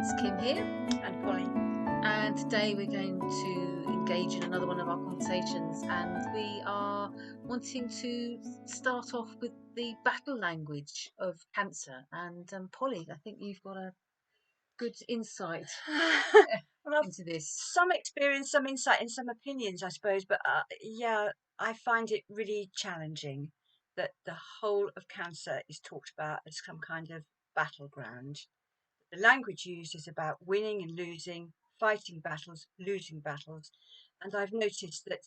it's Kim here, And Polly. and today we're going to engage in another one of our conversations, and we are wanting to start off with the battle language of cancer. And Polly, I think you've got a good insight Well, I've into this. some experience, some insight, and some opinions, I suppose. But yeah, I find it really challenging that the whole of cancer is talked about as some kind of battleground. The language used is about winning and losing, fighting battles, losing battles. And I've noticed that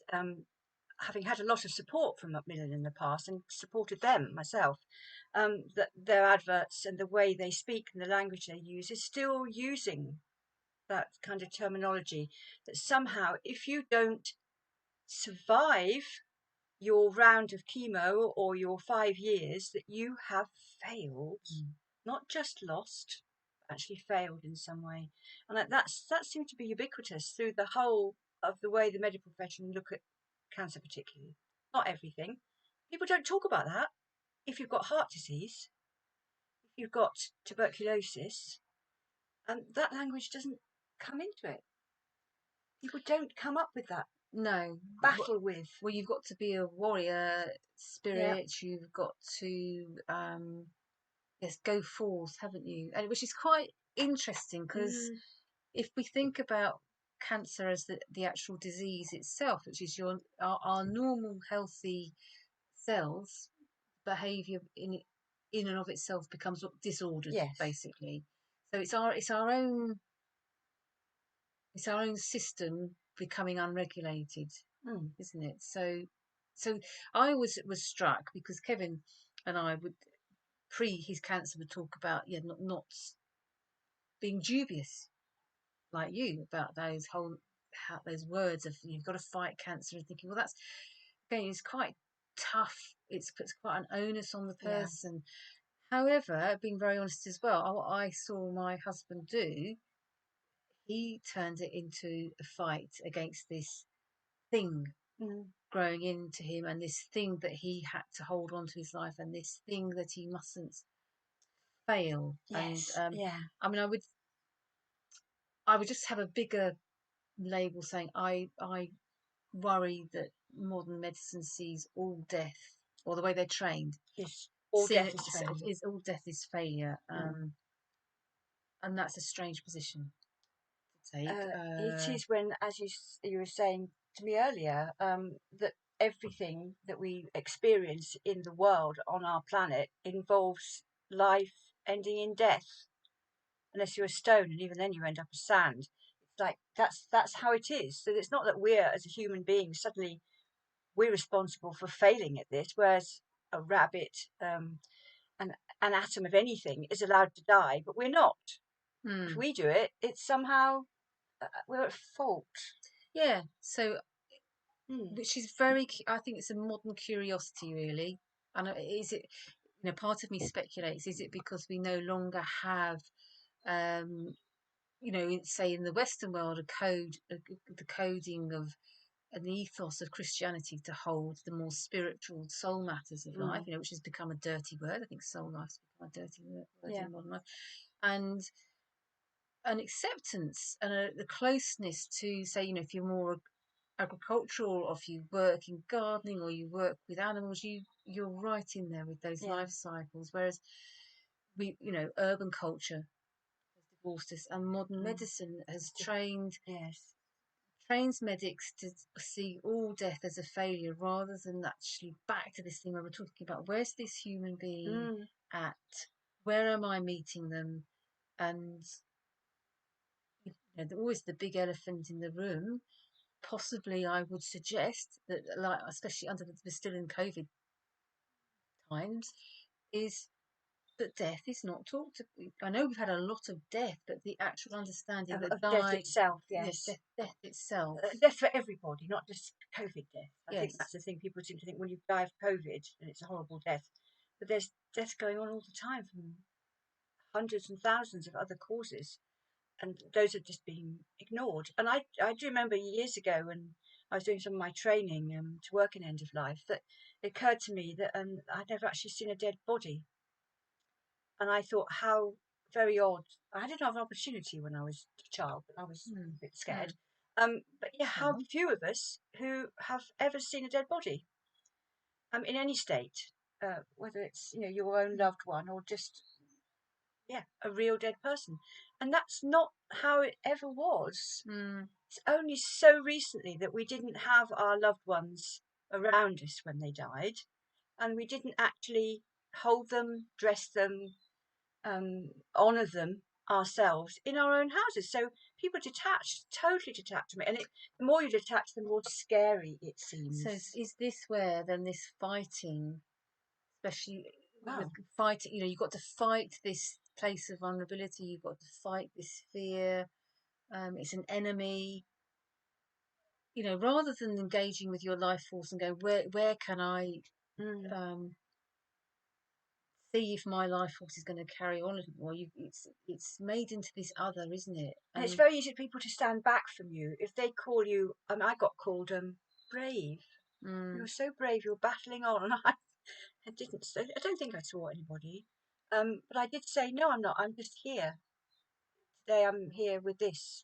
having had a lot of support from Macmillan in the past and supported them myself, that their adverts and the way they speak and the language they use is still using that kind of terminology, that somehow if you don't survive your round of chemo or your 5 years, that you have failed, not just lost, but actually failed in some way. And that seemed to be ubiquitous through the whole of the way the medical profession look at cancer, particularly. Not everything. People don't talk about that. If you've got heart disease, if you've got tuberculosis, that language doesn't come into it. People don't come up with that. No, Battle with. well, you've got to be a warrior Yeah. spirit. You've got to yes, go forth, haven't you? And which is quite interesting because if we think about cancer as the actual disease itself, which is our normal healthy cells, behaviour in and of itself becomes disordered, Yes. basically. So it's our own system becoming unregulated, isn't it? So I was struck because Kevin and I would pre his cancer would talk about not being dubious like you about those words of you've got to fight cancer, and thinking, well, that's again, it's quite tough. It puts quite an onus on the Yeah. person. However, being very honest as well, what I saw my husband do, he turned it into a fight against this thing growing into him, and this thing that he had to hold on to his life, and this thing that he mustn't fail. Yes. And Yeah. I mean, I would just have a bigger label saying I worry that modern medicine sees all death, or the way they're trained, Yes. All see death it is failure. is all death is failure, and that's a strange position to take. It is when, as you were saying to me earlier, that everything that we experience in the world on our planet involves life ending in death. Unless you're a stone, and even then you end up as sand. It's like that's how it is. So it's not that we're, as a human being, suddenly we're responsible for failing at this, whereas a rabbit, an atom of anything is allowed to die, but we're not. If we do it, it's somehow we're at fault. Yeah, so which is I think it's a modern curiosity, really. And is it, part of me speculates, is it because we no longer have, say in the Western world, the coding of an ethos of Christianity to hold the more spiritual soul matters of life, which has become a dirty word. I think soul life's become a dirty word in modern life. And an acceptance and the closeness to, say, if you're more agricultural, or if you work in gardening, or you work with animals, you're right in there with those life cycles. Whereas urban culture has divorced us, and modern medicine has trains medics to see all death as a failure, rather than actually back to this thing where we're talking about where's this human being at, where am I meeting them, and always the big elephant in the room. Possibly, I would suggest that, like, especially we're still in COVID times, is that death is not talked about. I know we've had a lot of death, but the actual understanding Of death itself, yes. Death itself. Death for everybody, not just COVID death. I Yes. think that's the thing. People seem to think, well, you die of COVID and it's a horrible death. But there's death going on all the time from hundreds and thousands of other causes. And those are just being ignored. And I do remember years ago when I was doing some of my training to work in end of life, that it occurred to me that I'd never actually seen a dead body. And I thought how very odd. I didn't have an opportunity when I was a child, but I was Mm. a bit scared. Mm. But yeah, how Oh. few of us who have ever seen a dead body, in any state, whether it's your own loved one or just a real dead person, and that's not how it ever was. Mm. It's only so recently that we didn't have our loved ones around us when they died, and we didn't actually hold them, dress them, honour them ourselves in our own houses. So people detached, totally detached from it, and the more you detach, the more scary it So seems. is this where then this fighting, especially with Wow. fighting, you've got to fight this place of vulnerability, you've got to fight this fear. It's an enemy. Rather than engaging with your life force and go, where can I Mm. um, see if my life force is going to carry on a little more? It's made into this other, isn't it? And it's And very easy for people to stand back from you if they call you. I got called brave. You're mm, so brave. You're battling on, and I didn't. I don't think I saw anybody. But I did say no. I'm not. I'm just here today. I'm here with this.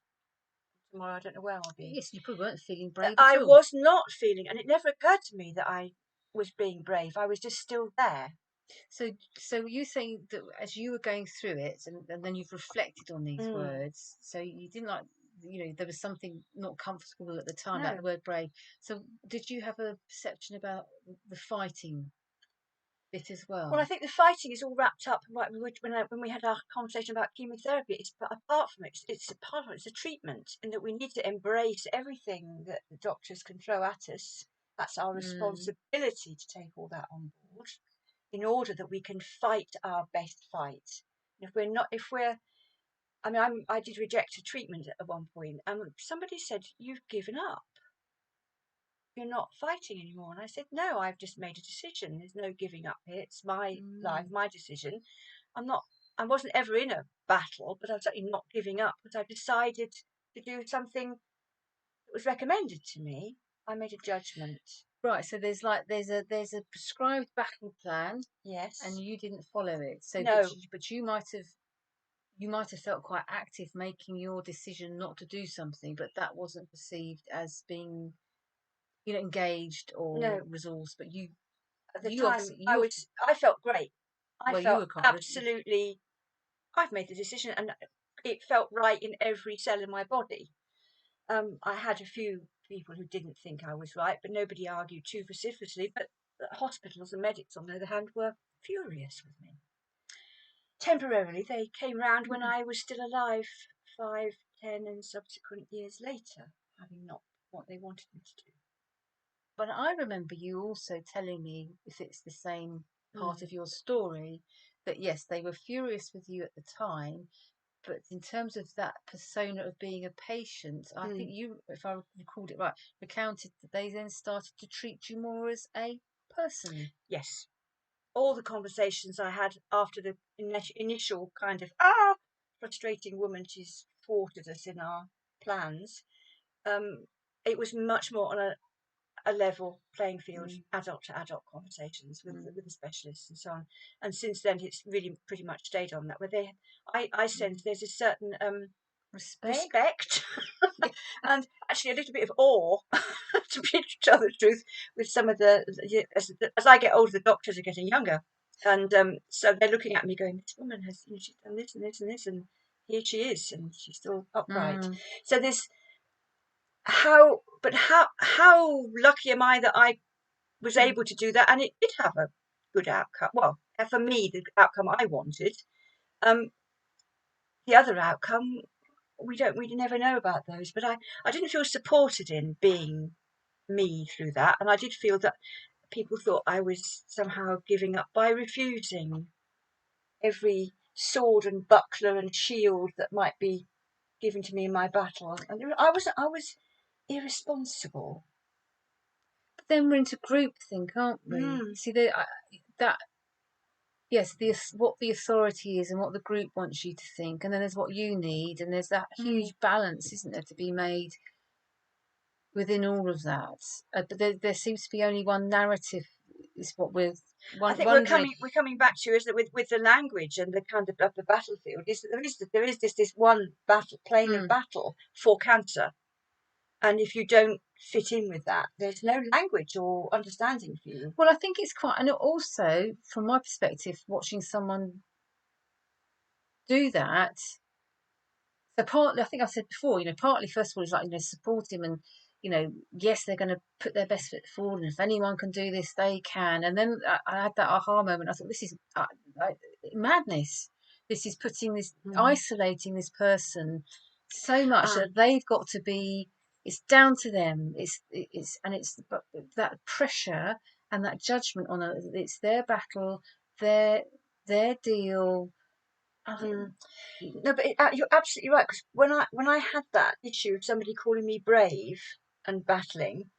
Tomorrow, I don't know where I'll be. yes, you probably weren't feeling brave at I all. was not feeling, and it never occurred to me that I was being brave. I was just still there. So you saying that as you were going through it, and then you've reflected on these Mm. words, so you didn't like, there was something not comfortable at the time about No. the word brave. So did you have a perception about the fighting bit as Well, I well? think the fighting is all wrapped up right when we had our conversation about chemotherapy. It's apart from it, it's a part of it. It's a treatment, in that we need to embrace everything that the doctors can throw at us. That's our Mm, responsibility to take all that on board, in order that we can fight our best fight. If we're, I did reject a treatment at one point, and somebody said, "You've given up. You're not fighting anymore." And I said, "No, I've just made a decision. There's no giving up here. It's my life, mm. my decision. I'm not, I wasn't ever in a battle, but I'm certainly not giving up because I decided to do something that was recommended to me. I made a judgment." Right. So there's a prescribed battle plan, and Yes. you didn't follow it. So No, but you might have felt quite active making your decision not to do something, but that wasn't perceived as being engaged or no. resourced. But you At the you time, obviously you I felt great. I well you felt were confident. absolutely, I've made the decision, and it felt right in every cell in my body. I had a few people who didn't think I was right, but nobody argued too vociferously. But the hospitals and medics, on the other hand, were furious with me. Temporarily, they came round when I was still alive, 5, 10, and subsequent years later, having not what they wanted me to But I remember you also telling me, if it's the same do. part of your story, that yes, they were furious with you at the time, but in terms of that persona of being a patient, I think Mm. you, if I recalled it right, recounted that they then started to treat you more as a person. Yes, all the conversations I had after the initial kind of frustrating woman, she's thwarted us in our plans. Um, it was much more on a level playing field, Mm, adult to adult conversations with mm, the specialists and so on. And since then, it's really pretty much stayed on that. Where I mm. sense there's a certain Respect? respect Yeah. and actually a little bit of awe, to tell the truth, with some of as I get older, the doctors are getting younger, and so they're looking at me going, "This woman has, she's done this and this and this, and here she is, and she's still upright." Mm, So there's how lucky am I that I was mm. able to do that, and it did have a good outcome. Well, for me, the outcome I wanted. Um, the other outcome, we never know about those. But I didn't feel supported in being me through that, and I did feel that people thought I was somehow giving up by refusing every sword and buckler and shield that might be given to me in my battle, and I was irresponsible. But then we're into groupthink, aren't we? Mm, See, that yes, what the authority is and what the group wants you to think, and then there's what you need, and there's that mm. huge balance, isn't there, to be made within all of that. But there seems to be only one narrative, is what we're. I think wondering. we're coming back to, isn't it, with the language and the kind of the battlefield, is that there is this one battle plane of Mm. battle for cancer, and if you don't fit in with that, there's no language or understanding for you. Well, I think it's quite, and also from my perspective, watching someone do that. So partly, I think I said before, partly first of all is like, support him and, yes, they're going to put their best foot forward, and if anyone can do this, they can. And then I had that aha moment. I thought, this is madness. This is isolating this person so much Ah, that they've got to be. It's down to them. It's that pressure and that judgment on it. It's their battle, their deal. mm. No, but you're absolutely right. Because when I had that issue of somebody calling me brave and battling,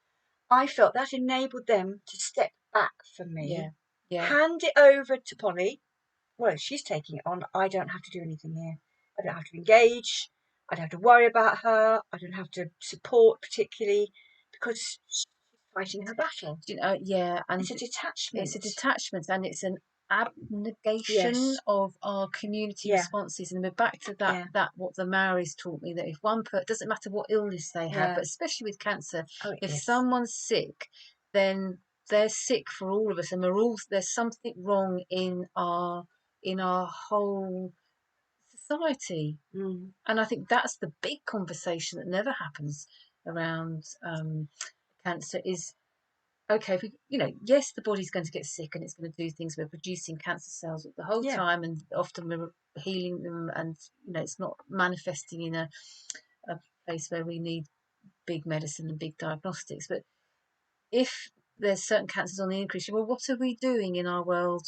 I felt that enabled them to step back from Yeah, me, yeah. hand it over to Polly. Well, she's taking it on. I don't have to do anything here. I don't have to engage. I don't have to worry about her. I don't have to support particularly because she's fighting her battle. Yeah, and It's a it's a detachment. detachment and it's an abnegation Yes. of our community Yeah. responses. And we're back to that Yeah. what the Maoris taught me, that if doesn't matter what illness they have, No. but especially with cancer, Oh, if yes. someone's sick, then they're sick for all of us, and there's something wrong in our whole society. Mm. And I think that's the big conversation that never happens around cancer is, okay, if yes, the body's going to get sick and it's going to do things. We're producing cancer cells the whole Yeah. time, and often we're healing them, and it's not manifesting in a place where we need big medicine and big diagnostics. But if there's certain cancers on the increase, well, what are we doing in our world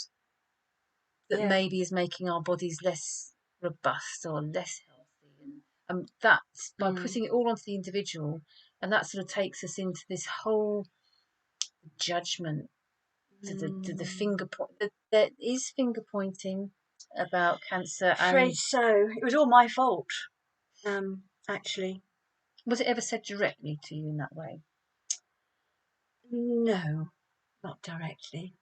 that Yeah. maybe is making our bodies less robust or less healthy? And that's by Mm. putting it all onto the individual, and that sort of takes us into this whole judgment, to the Mm. finger point. There is finger pointing about cancer, Afraid and so. It was all my fault. Actually, was it ever said directly to you in that way? no, not directly.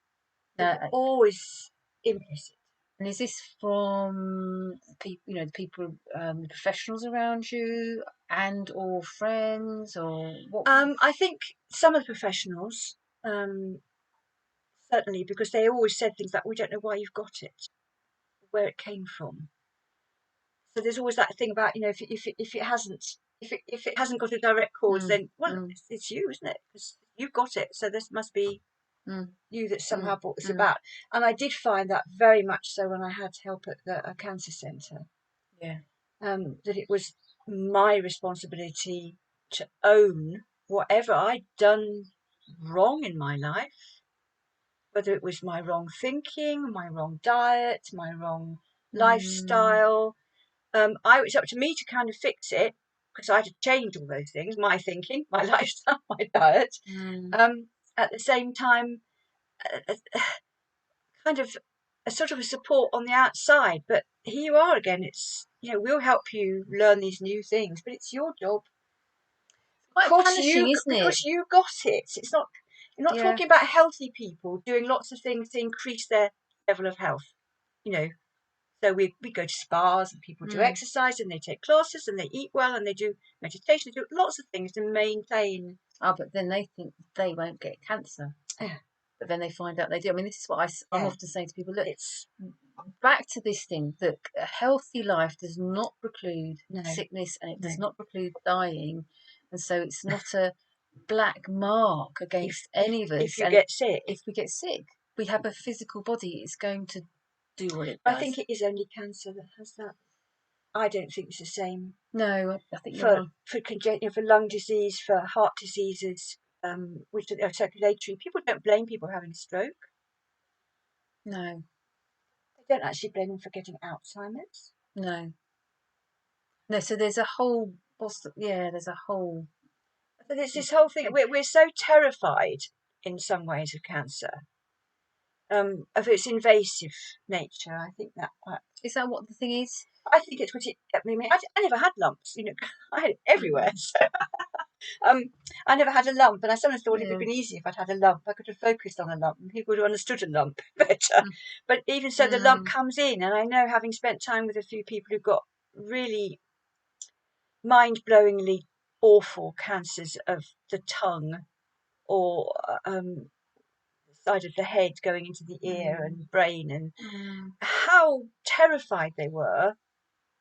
It was Uh, always implicit. and is this from people, the people, the professionals around you, and or friends, or what? I think some of the professionals, certainly, because they always said things like, "We don't know why you've got it, where it came from." So there's always that thing about, if it hasn't got a direct cause, Mm, then well, mm, it's you, isn't it? Because you've got it, so this must be mm, you that mm, somehow brought this mm. about. And I did find that very much so when I had help at a cancer centre, Yeah. that it was my responsibility to own whatever I'd done wrong in my life, whether it was my wrong thinking, my wrong diet, my wrong Mm, lifestyle. It's up to me to kind of fix it because I had to change all those things: my thinking, my lifestyle, my diet. mm. At the same time, kind of a sort of a support on the outside. But here you are again. It's, we'll help you learn these new things, but it's your job Quite punishing, isn't it? because you got it. It's not, you're not Yeah. talking about healthy people doing lots of things to increase their level of health. You know, so we go to spas and people do Mm. exercise and they take classes and they eat well and they do meditation. They do lots of things to maintain. Oh, but then they think they won't get cancer. Yeah, But then they find out they do. I mean, this is what I'm yeah, often saying to people: look, it's back to this thing that a healthy life does not preclude no, sickness, and it no. does not preclude dying, and so it's not a black mark If against if any of if us. you And get sick, if we get sick, we have a physical body; it's going to do what it I think does. it is only cancer that has that. I don't think it's the same No, I think you're for right. for lung disease, for heart diseases, which are circulatory. People don't blame people having a stroke. No, They don't actually blame them for getting Alzheimer's. no, no. So there's a whole, yeah, there's a whole. So there's this whole thing. We're so terrified in some ways of cancer, of its invasive nature. I think that. Is that what the thing is? I think it's what it. I mean, I never had lumps. I had it everywhere. Mm. So I never had a lump, and I sometimes thought if Yeah. it'd been easy if I'd had a lump, I could have focused on a lump and people would have understood a lump better. Mm. But even so, the lump Mm. comes in, and I know, having spent time with a few people who've got really mind-blowingly awful cancers of the tongue or side of the head going into the ear and brain, and Mm. how terrified they were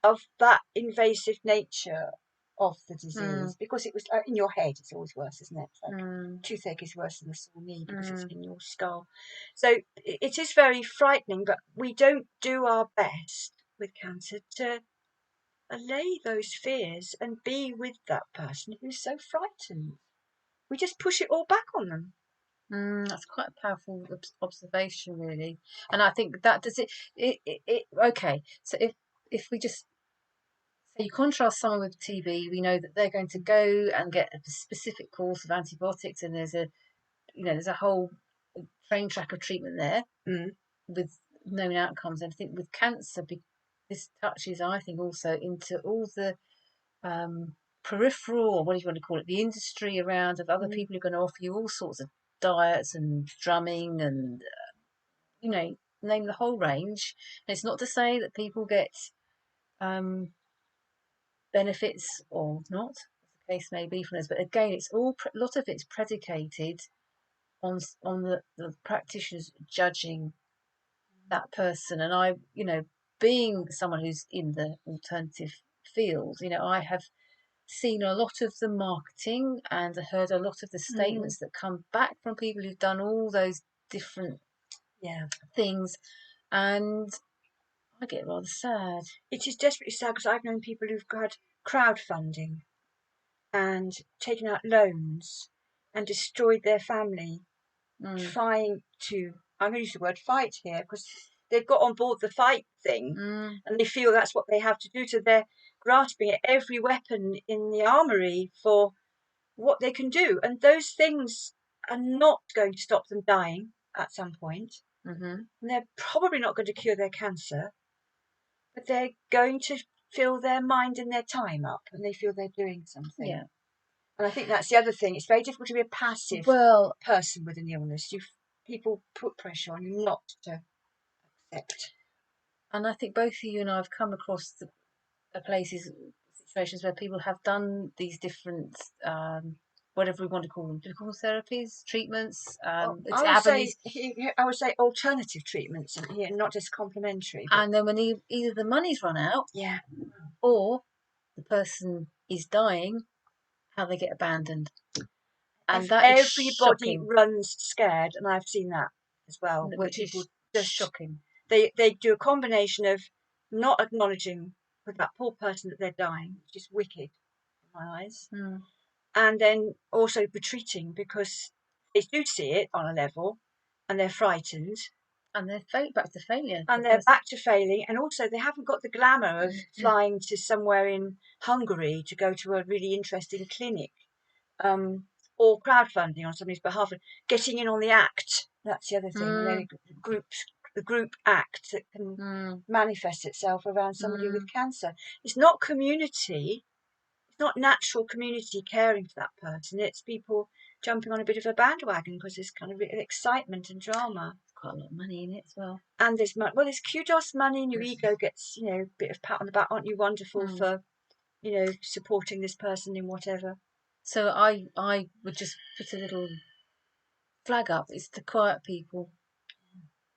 of that invasive nature of the Mm. disease, because it was in your head. It's always worse, isn't it? It's like Mm. toothache is worse than a sore knee because it's Mm. in your skull. So it is very frightening, but we don't do our best with cancer to allay those fears and be with that person who's so frightened. We just push it all back on them. That's quite a powerful observation, really. And I think that does it. Okay, so if we just so you contrast someone with TB, we know that they're going to go and get a specific course of antibiotics, and there's a whole train track of treatment there Mm. with known outcomes. And I think with cancer, this touches, I think, also into all the peripheral, or what do you want to call it, the industry around of other Mm. people who are going to offer you all sorts of diets and drumming and name the whole range. And it's not to say that people get um, benefits or not, as the case may be from this, but again, it's all a lot of it's predicated on the practitioners judging that person. And being someone who's in the alternative field, I have seen a lot of the marketing and heard a lot of the Mm. statements that come back from people who've done all those different Yeah. things, and I get rather sad. It is desperately sad, because I've known people who've had crowdfunding and taken out loans and destroyed their family Mm. trying to, I'm going to use the word fight here, because they've got on board the fight thing Mm. and they feel that's what they have to do. So they're grasping at every weapon in the armoury for what they can do. And those things are not going to stop them dying at some point. Mm-hmm. And they're probably not going to cure their cancer, but they're going to fill their mind and their time up, and they feel they're doing something. Yeah. And I think that's the other thing. It's very difficult to be a passive Well, person with an illness. People put pressure on you not to accept. and I think both of you and I have come across places, situations where people have done these different, whatever we want to call them, do we call them therapies, treatments? It's avenues, I would say alternative treatments here, not just complementary. But and then when either the money's run out yeah, or the person is dying, how they get abandoned, and that is everybody shocking. runs scared, and I've seen that as well, where Which people is just shocking. they do a combination of not acknowledging with that poor person that they're dying, which is wicked in my eyes, Mm. and then also retreating because they do see it on a level, and they're frightened, And they're back to failure. and they're back to failing, and also they haven't got the glamour of flying to somewhere in Hungary to go to a really interesting clinic, or crowdfunding on somebody's behalf, and getting in on the act. That's the other thing. Mm. The group act that can Mm. manifest itself around somebody with Mm. cancer. It's not community. It's not natural community caring for that person. It's people jumping on a bit of a bandwagon because there's kind of excitement and drama. Quite a lot of money in it as well. And there's kudos money, and your ego gets, a bit of pat on the back. Aren't you wonderful Mm. for, supporting this person in whatever? So I would just put a little flag up. It's the quiet people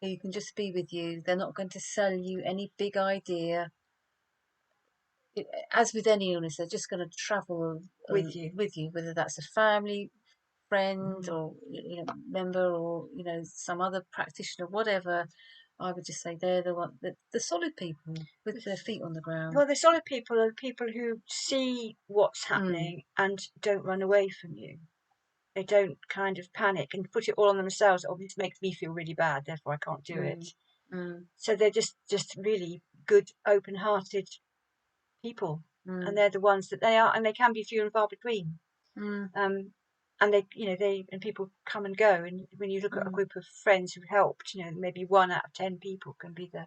who can just be with you. They're not going to sell you any big idea. As with any illness, they're just going to travel With you. with you, whether that's a family, friend, Mm. or member, or some other practitioner, whatever. I would just say they're the solid people with their feet on the ground. Well, the solid people are the people who see what's happening and don't run away from you. They don't kind of panic and put it all on themselves. Oh, this makes me feel really bad, therefore I can't do it. So they're just really good, open-hearted people, and they're the ones that they are, and they can be few and far between. And and people come and go. And when you look at a group of friends who helped, maybe 1 out of 10 people can be the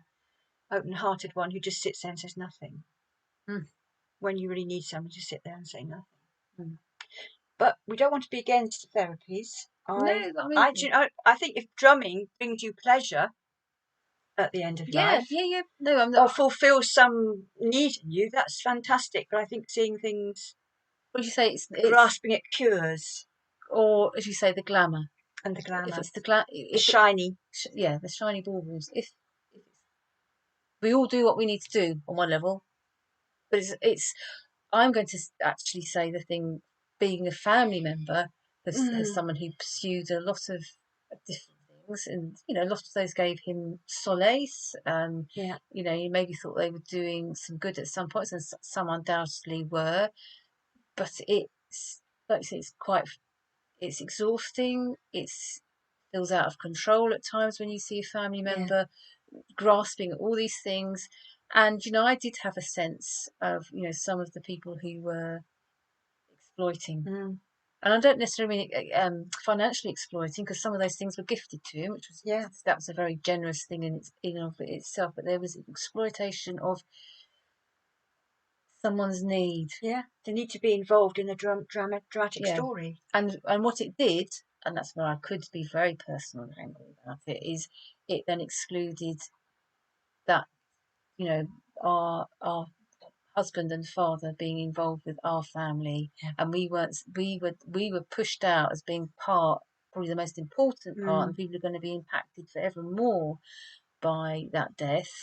open-hearted one who just sits there and says nothing. When you really need someone to sit there and say nothing. but we don't want to be against therapies. No, I, I mean, I, do you know, I think if drumming brings you pleasure at the end of yeah, life, yeah, yeah. No, I'm or not. fulfills some need in you, that's fantastic. But I think seeing things, What do you say? It's grasping at cures or as you say, the glamour. and the If glamour, it's the gla, the if it, shiny. yeah, the shiny baubles. If we all do what we need to do on one level, but it's I'm going to actually say the thing, being a family member, as Mm, someone who pursued a lot of different things, and a lot of those gave him solace. yeah, You maybe thought they were doing some good at some points, and some undoubtedly were, but it's like you say, it's exhausting. It's feels out of control at times when you see a family yeah. member grasping at all these things. And I did have a sense of some of the people who were exploiting, Mm, and I don't necessarily mean financially exploiting, because some of those things were gifted to him, which was yeah, that was a very generous thing in of itself. But there was exploitation of someone's need. yeah. They need to be involved in a dramatic Yeah, story. and what it did, and that's where I could be very personal and angry about it, is it then excluded that our husband and father being involved with our family, Yeah. and we were pushed out as being part, probably the most important part, and Mm, people are going to be impacted forever more by that death.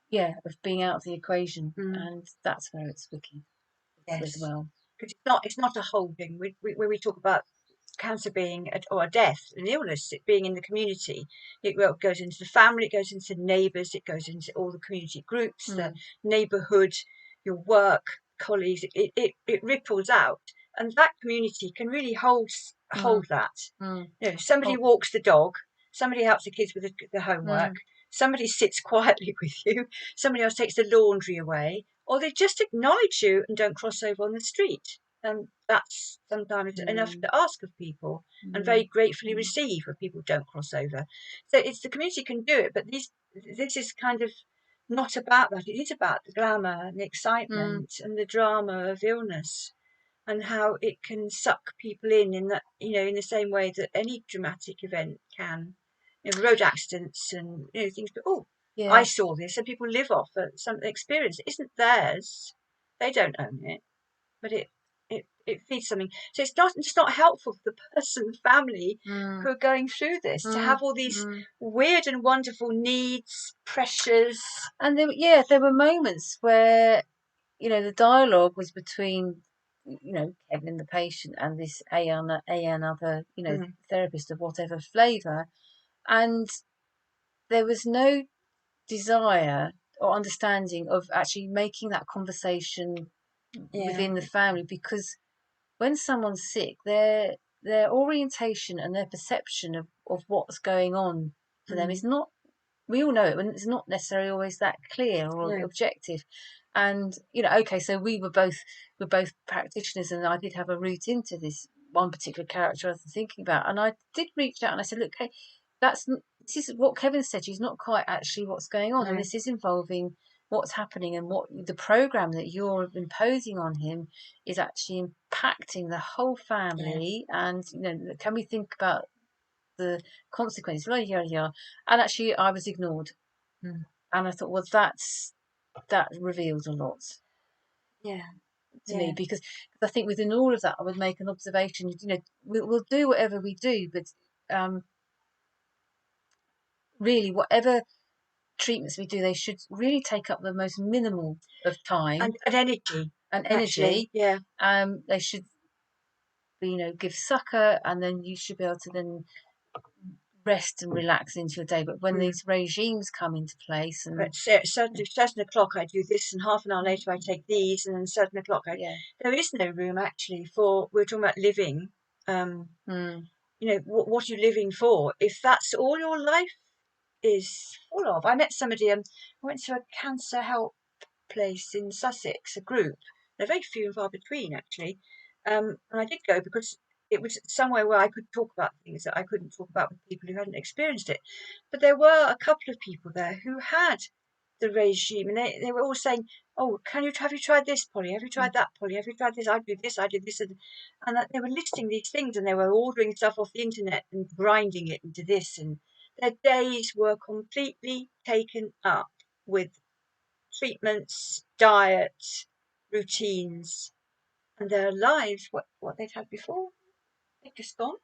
Yeah, of being out of the equation, mm, and that's where it's wicked as yes. well. Because it's not a holding. When we talk about cancer being or a death, an illness, it being in the community, goes into the family, it goes into neighbours, it goes into all the community groups, the Mm, neighbourhood, your work colleagues. It ripples out, and that community can really mm, hold that. mm. Somebody Oh, walks the dog, somebody helps the kids with the homework, mm, somebody sits quietly with you, somebody else takes the laundry away, or they just acknowledge you and don't cross over on the street. And that's sometimes enough mm, to ask of people, and very mm, gratefully mm, receive when people don't cross over. So it's the community can do it, but this is kind of not about that. It is about the glamour and the mm. excitement and the drama of illness, and how it can suck people in that, in the same way that any dramatic event can. Road accidents and things. But oh, I Yeah. saw this, and people live off some experience. It isn't theirs. They don't own it, but it feeds something. So it's not helpful for the person, the family Mm, who are going through this to mm, have all these mm. weird and wonderful needs, pressures. And there were moments where the dialogue was between Kevin the patient and this another Mm, therapist of whatever flavour, and there was no desire or understanding of actually making that conversation yeah, within the family, because when someone's sick, their orientation and their perception of what's going on for them mm, is not, we all know it, when it's not necessarily always that clear or no, objective. And okay, so we're both practitioners, and I did have a route into this one particular character I was thinking about, and I did reach out and I said, look, hey, this is what Kevin said, she's not quite actually what's going on, and no, this is involving what's happening, and what the program that you're imposing on him is actually impacting the whole yeah, family. And can we think about the consequences, blah, blah, blah. And actually I was ignored, mm, and I thought, well, that reveals a lot yeah, to me, yeah, because I think within all of that I would make an observation. We'll do whatever we do, but um, really, whatever treatments we do, they should really take up the most minimal of time and energy, and actually, energy. yeah, They should give succor, and then you should be able to then rest and relax into your day. But when mm. these regimes come into place, and At certain o'clock I do this, and half an hour later I take these, and then certain o'clock yeah, there is no room actually for. We're talking about living. Um, mm, what are you living for? If that's all your life is full of. I met somebody. I went to a cancer help place in Sussex, a group. They're very few and far between, actually. And I did go because it was somewhere where I could talk about things that I couldn't talk about with people who hadn't experienced it. But there were a couple of people there who had the regime, and they were all saying, "Oh, have you tried this, Polly? Have you tried that, Polly? Have you tried this? I did this, I did this," and that they were listing these things, and they were ordering stuff off the internet and grinding it into this, and their days were completely taken up with treatments, diet, routines, and their lives, what they'd had before, they've just gone,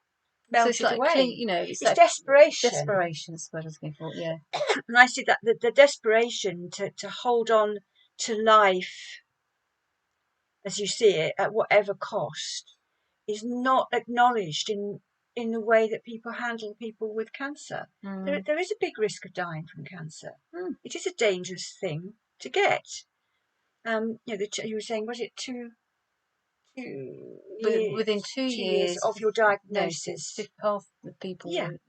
So it's melted like away. it's It's like desperation. desperation. That's what I was going for. Yeah. And I see that the desperation to hold on to life as you see it at whatever cost is not acknowledged in the way that people handle people with cancer. There is a big risk of dying from cancer. It is a dangerous thing to get. You were saying, was it But within 2 years of your diagnosis? half the people Yeah, will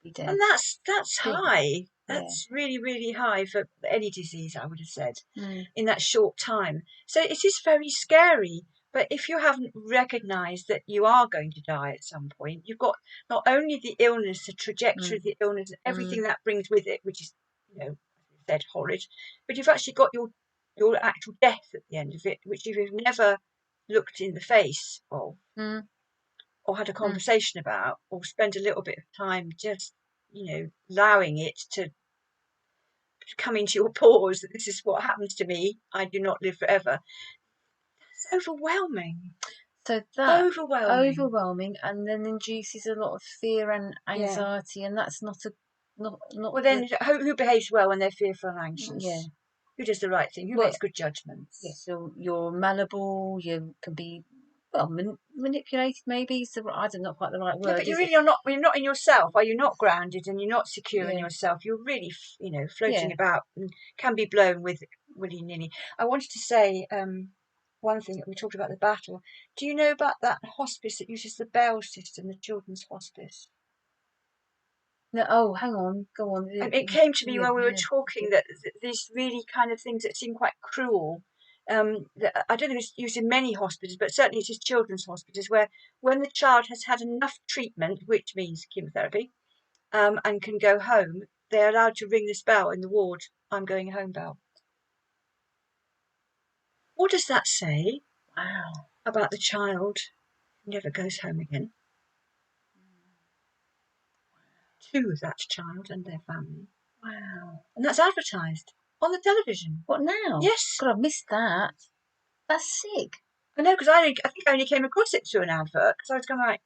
be dead. and that's Big. high. Yeah. That's really, really high for any disease, I would have said, Mm. in that short time. So it is very scary. But if you haven't recognised that you are going to die at some point, you've got not only the illness, the trajectory of the illness, and everything that brings with it, which is, as we said, horrid, but you've actually got your actual death at the end of it, which if you've never looked in the face of, or had a conversation about, or spent a little bit of time just, allowing it to come into your pores that this is what happens to me, I do not live forever. It's overwhelming. So that Overwhelming. and then induces a lot of fear and anxiety, and that's not Well, then who behaves well when they're fearful and anxious? Yeah. Who does the right thing? Who makes good judgments? Yes, you're malleable. You can be manipulated. Maybe I don't know quite the right word. Yeah, but you really are not. You're not in yourself. Are you not grounded and you're not secure in Yeah. yourself? You're really, floating about and can be blown with willy nilly. I wanted to say one thing that we talked about the battle. Do you know about that hospice that uses the bell system, the children's hospice? No, oh, hang on, go on. It came to me when we were talking that these really kind of things that seem quite cruel. That I don't think it's used in many hospitals, but certainly it is children's hospitals where when the child has had enough treatment, which means chemotherapy, and can go home, they're allowed to ring this bell in the ward, "I'm going home" bell. What does that say? Wow. About the child who never goes home again? To that child and their family. Wow. And that's advertised on the television. What now? Yes. God, I've missed that. That's sick. I know, because I think I only came across it through an advert, because I was kind of like,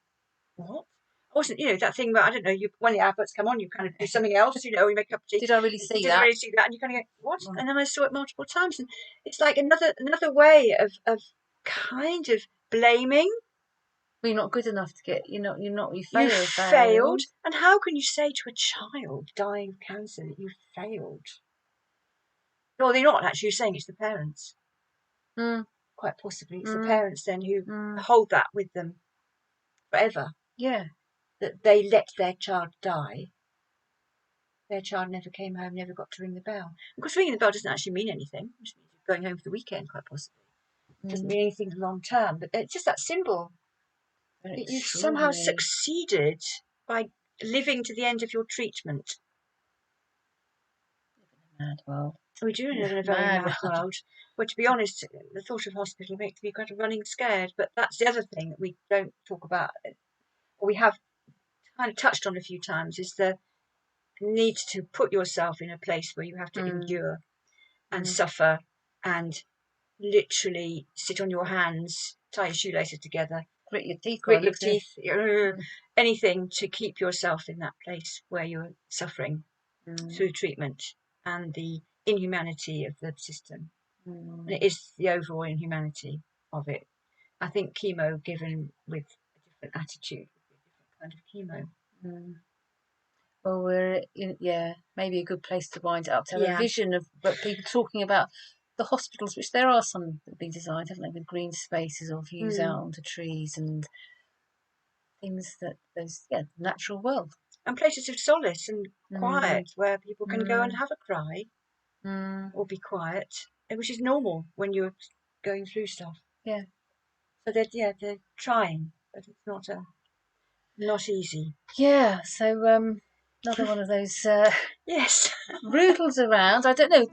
what? I wasn't, that thing where, I don't know, when the adverts come on, you kind of do something else, you make a cup of tea. Did I really see Did that? I really see that? And you kind of go, what? Oh. And then I saw it multiple times, and it's like another way of kind of blaming. Well, you're not good enough to get. You failed. You failed. And how can you say to a child dying of cancer that you failed? No, they're not actually. You're saying it's the parents. Quite possibly, it's the parents then who hold that with them forever. Yeah. That they let their child die. Their child never came home, never got to ring the bell. Because ringing the bell doesn't actually mean anything. It just means you're going home for the weekend, quite possibly. It doesn't mean anything long term, but it's just that symbol. That you've somehow succeeded by living to the end of your treatment. Mad world. We do live in a very mad world. Well, to be honest, the thought of hospital makes me kind of running scared. But that's the other thing that we don't talk about, or we have kind of touched on a few times, is the need to put yourself in a place where you have to endure and suffer and literally sit on your hands, tie your shoelaces together, grit your teeth, anything to keep yourself in that place where you're suffering through treatment and the inhumanity of the system. And it is the overall inhumanity of it. I think chemo given with a different attitude would be a different kind of chemo. Well, maybe a good place to wind it up, to have a vision of people talking about the hospitals, which there are some that have been designed, haven't they, with green spaces or views out onto trees and things that there's natural world. And places of solace and quiet where people can go and have a cry or be quiet, which is normal when you're going through stuff. Yeah. So they're trying, but it's not easy. Yeah. So Another one of those Yes. Roodles around. I don't know.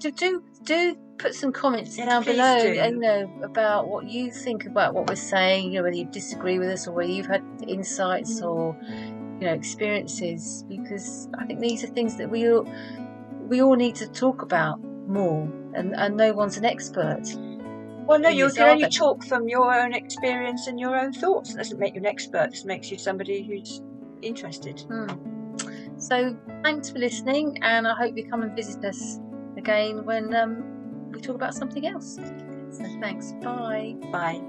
Do put some comments Yes, down please below. do. You know, about what you think about what we're saying. You know, whether you disagree with us or whether you've had insights or experiences. Because I think these are things that we all need to talk about more. And no one's an expert. Well, no, in you this, can are only they? talk from your own experience and your own thoughts. It doesn't make you an expert. It just makes you somebody who's interested. So thanks for listening, and I hope you come and visit us again when we talk about something else. So thanks. Bye. Bye.